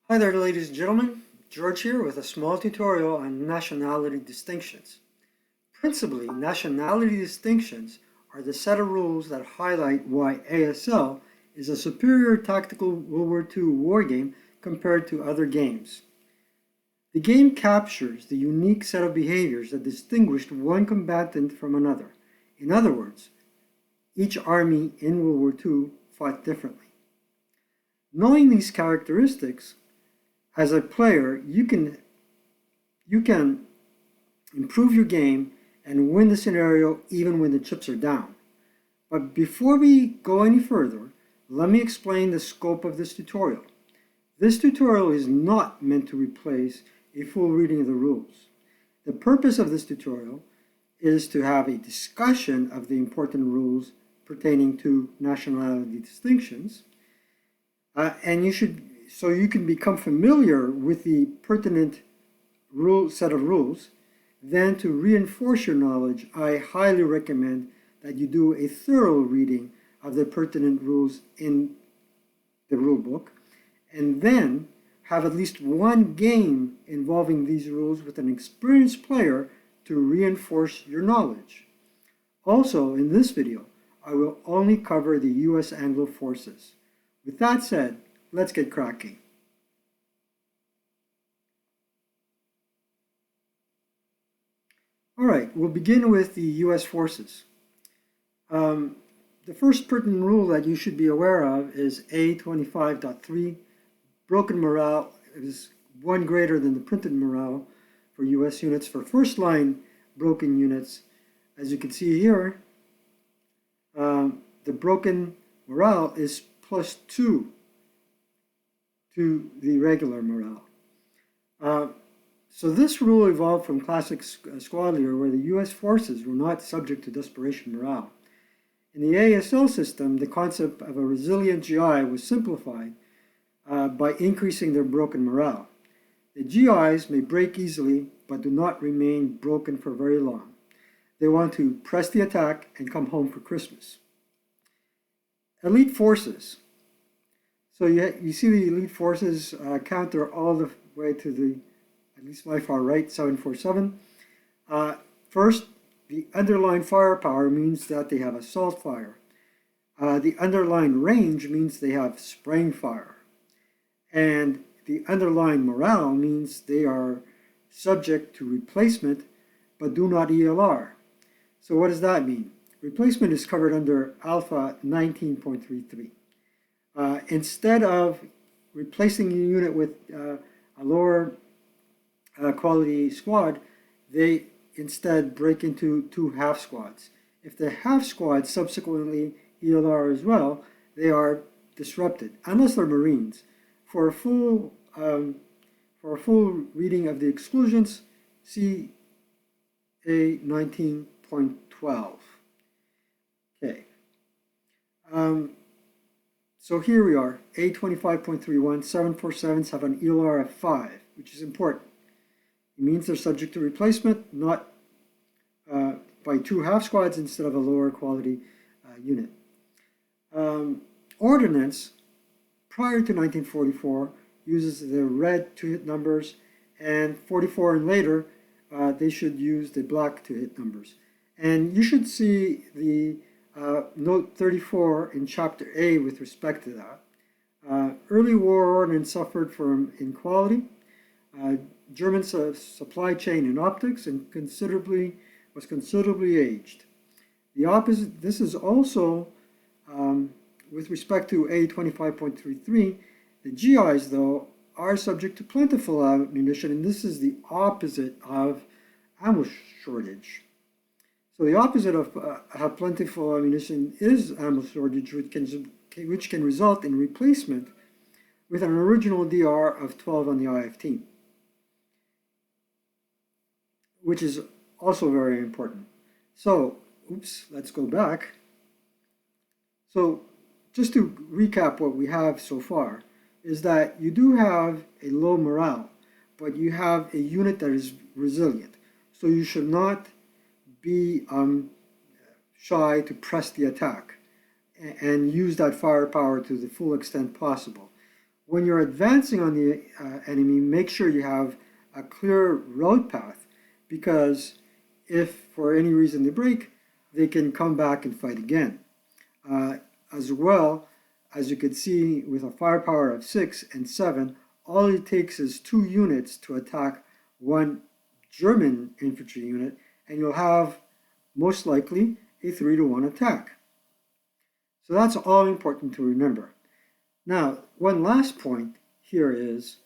Hi there, ladies and gentlemen. George here with a small tutorial on nationality distinctions. Principally, nationality distinctions are the set of rules that highlight why ASL is a superior tactical World War II war game compared to other games. The game captures the unique set of behaviors that distinguished one combatant from another. In other words, each army in World War II fought differently. Knowing these characteristics, as a player, you can improve your game and win the scenario even when the chips are down. But before we go any further, let me explain the scope of this tutorial. This tutorial is not meant to replace a full reading of the rules. The purpose of this tutorial is to have a discussion of the important rules pertaining to nationality distinctions, so you can become familiar with the pertinent set of rules. Then to reinforce your knowledge, I highly recommend that you do a thorough reading of the pertinent rules in the rule book, and then have at least one game involving these rules with an experienced player to reinforce your knowledge. Also, in this video, I will only cover the US-Anglo forces. With that said, let's get cracking. All right, we'll begin with the US forces. The first pertinent rule that you should be aware of is A25.3. Broken morale is one greater than the printed morale for US units. For first line broken units, as you can see here, the broken morale is +2 to the regular morale. So this rule evolved from classic squad leader, where the US forces were not subject to desperation morale. In the ASL system, the concept of a resilient GI was simplified by increasing their broken morale. The GIs may break easily, but do not remain broken for very long. They want to press the attack and come home for Christmas. Elite forces. So you see the elite forces counter all the way to the, at least my far right, 747. First, the underlying firepower means that they have assault fire. The underlying range means they have spraying fire. And the underlying morale means they are subject to replacement but do not ELR. So what does that mean? Replacement is covered under Alpha 19.33. Instead of replacing a unit with a lower quality squad, they instead break into two half squads. If the half squads subsequently ELR as well, they are disrupted, unless they're Marines. For a full reading of the exclusions, see A 19.12. Okay. So here we are, A25.31, 747s have an ELR of 5, which is important. It means they're subject to replacement, not by two half squads instead of a lower quality unit. Ordnance, prior to 1944, uses the red to hit numbers, and 44 and later, they should use the black to hit numbers. And you should see the note 34 in chapter A with respect to that. Early war ordnance suffered from inequality, German supply chain and optics, and was considerably aged. The opposite, this is also with respect to A25.33, the GIs, though, are subject to plentiful ammunition, and this is the opposite of ammo shortage. So the opposite of have plentiful ammunition is ammo shortage, which can result in replacement with an original DR of 12 on the IFT, which is also very important. So, let's go back. So just to recap what we have so far, is that you do have a low morale, but you have a unit that is resilient. So you should not be shy to press the attack and use that firepower to the full extent possible. when you're advancing on the enemy, make sure you have a clear road path, because if for any reason they break, they can come back and fight again. As well, as you can see, with a firepower of 6 and 7, all it takes is 2 units to attack one German infantry unit, and you'll have most likely a 3-to-1 attack. So that's all important to remember. Now, one last point here is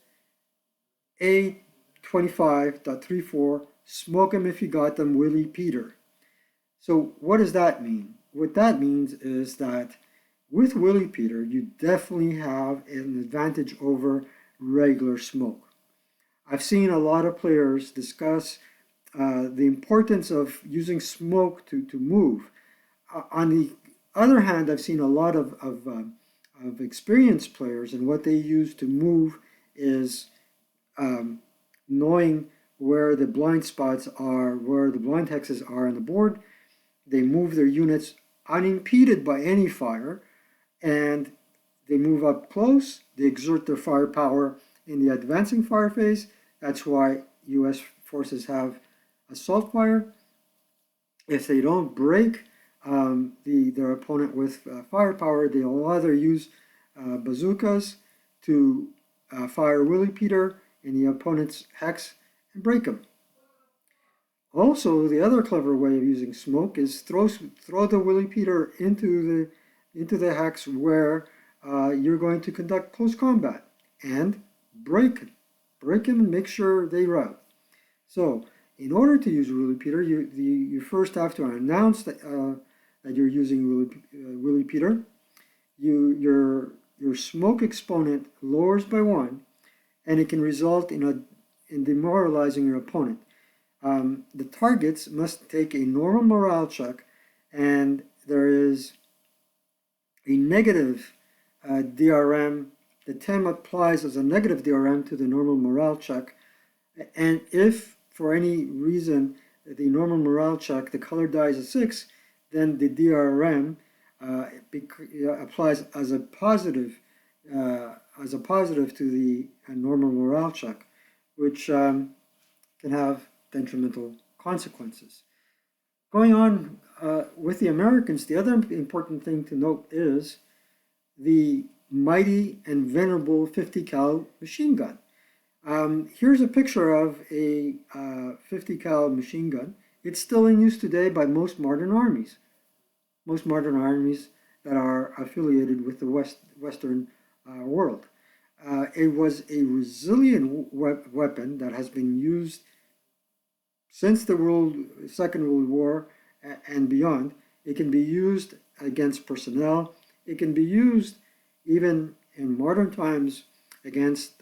A25.34, smoke 'em if you got them, Willie Peter. So what does that mean? What that means is that with Willie Peter, you definitely have an advantage over regular smoke. I've seen a lot of players discuss the importance of using smoke to move. On the other hand, I've seen a lot of experienced players, and what they use to move is knowing where the blind spots are, where the blind hexes are on the board. They move their units unimpeded by any fire, and they move up close. They exert their firepower in the advancing fire phase. That's why US forces have assault fire. If they don't break their opponent with firepower, they'll either use bazookas to fire Willie Peter in the opponent's hex and break them. Also, the other clever way of using smoke is throw the Willie Peter into the hex where you're going to conduct close combat and break him and make sure they rout. So, in order to use Willie Peter, you first have to announce that you're using Willie Peter. Your smoke exponent lowers by 1, and it can result in demoralizing your opponent. The targets must take a normal morale check, and there is a negative DRM. The TEM applies as a negative DRM to the normal morale check, and if for any reason the normal morale check, the color die is a 6, then the DRM applies as a positive to the normal morale check, which can have detrimental consequences. Going on with the Americans, the other important thing to note is the mighty and venerable 50 cal machine gun. Here's a picture of a 50 cal machine gun. It's still in use today by most modern armies that are affiliated with the Western world. It was a resilient weapon that has been used since the Second World War and beyond. It can be used against personnel. It can be used even in modern times against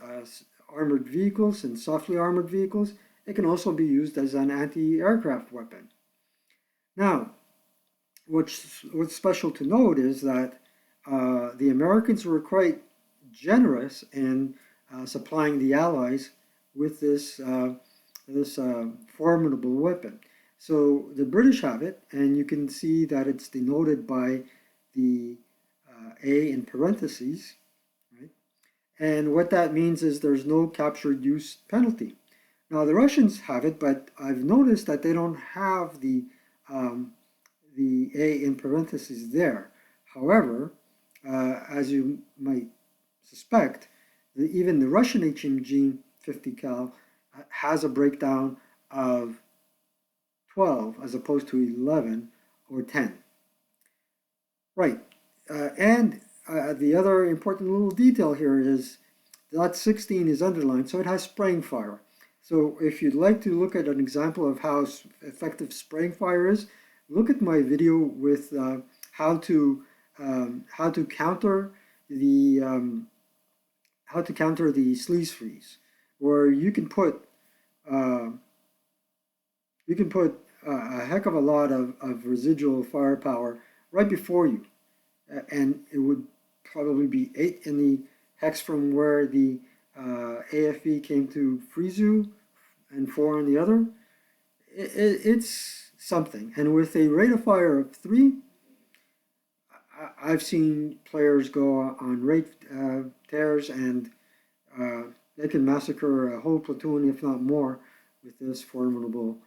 armored vehicles and softly armored vehicles. It can also be used as an anti-aircraft weapon. Now, what's special to note is that the Americans were quite generous in supplying the Allies with this formidable weapon. So the British have it, and you can see that it's denoted by the A in parentheses, right? And what that means is there's no captured use penalty. Now the Russians have it, but I've noticed that they don't have the A in parentheses there. However, as you might suspect, even the Russian HMG 50 cal has a breakdown of 12 as opposed to 11 or 10. Right, and the other important little detail here is that 16 is underlined, so it has spraying fire. So if you'd like to look at an example of how effective spraying fire is, look at my video with how to counter the sleaze freeze, where you can put a heck of a lot of residual firepower right before you, and it would probably be 8 in the hex from where the AFV came to freeze you, and 4 in the other. It's something, and with a rate of fire of 3, I've seen players go on rate tears, and they can massacre a whole platoon, if not more, with this formidable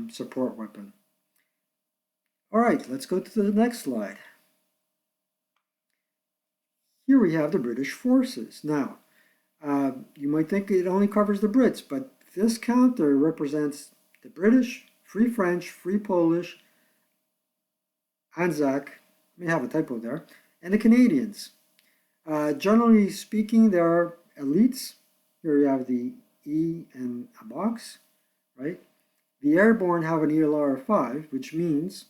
support weapon. All right, let's go to the next slide. Here we have the British forces. Now, you might think it only covers the Brits, but this counter represents the British, Free French, Free Polish, Anzac, may have a typo there, and the Canadians. Generally speaking, there are elites. Here you have the E and a box, right? The airborne have an ELR of 5, which means,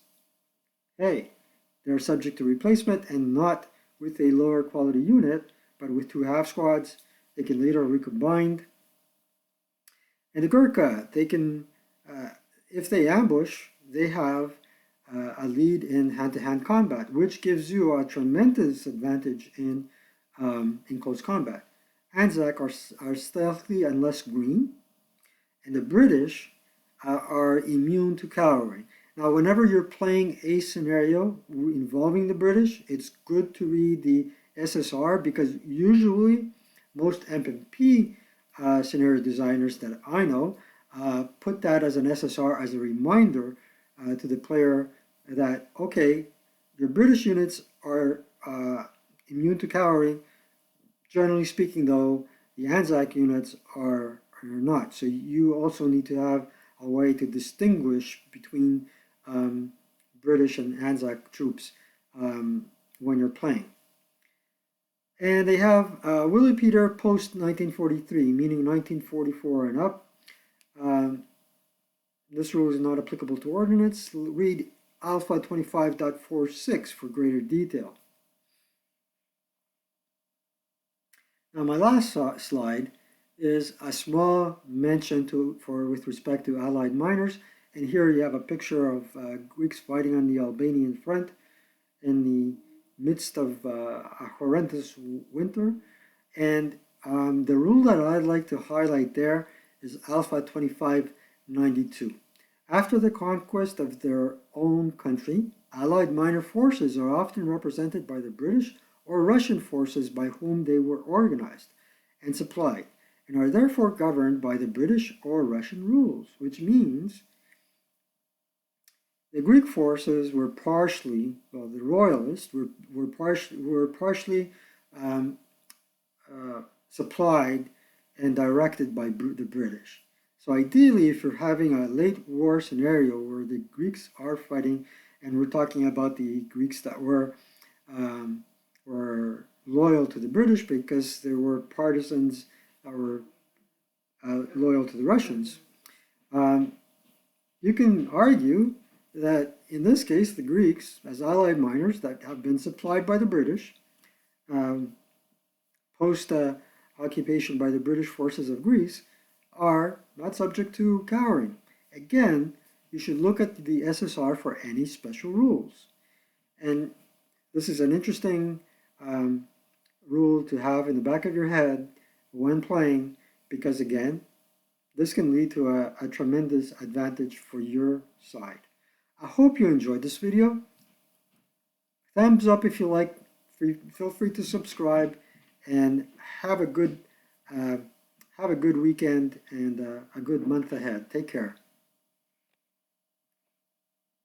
hey, they're subject to replacement and not with a lower quality unit, but with 2 half squads. They can later recombine. And the Gurkha, they can, if they ambush, they have a lead in hand-to-hand combat, which gives you a tremendous advantage in close combat. Anzac are stealthy and less green, and the British are immune to cavalry. Now, whenever you're playing a scenario involving the British, it's good to read the SSR, because usually most MMP scenario designers that I know put that as an SSR as a reminder to the player that, okay, your British units are immune to cavalry. Generally speaking, though, the Anzac units are not. So you also need to have a way to distinguish between British and Anzac troops when you're playing. And they have Willie Peter post 1943, meaning 1944 and up. This rule is not applicable to ordnance. Read Alpha 25.46 for greater detail. Now, my last slide is a small mention with respect to Allied miners. And here you have a picture of Greeks fighting on the Albanian front in the midst of a horrendous winter. And the rule that I'd like to highlight there is Alpha 2592. After the conquest of their own country, Allied minor forces are often represented by the British or Russian forces by whom they were organized and supplied, and are therefore governed by the British or Russian rules, which means the Greek forces were partially, well, the royalists were partially supplied and directed by the British. So ideally, if you're having a late war scenario where the Greeks are fighting, and we're talking about the Greeks that were loyal to the British because there were partisans that were loyal to the Russians, you can argue that in this case, the Greeks, as Allied miners that have been supplied by the British, post-occupation by the British forces of Greece, are not subject to cowering. Again, you should look at the SSR for any special rules. And this is an interesting rule to have in the back of your head when playing, because again, this can lead to a tremendous advantage for your side. I hope you enjoyed this video. Thumbs up if you like. Feel free to subscribe, and have a good weekend and a good month ahead. Take care.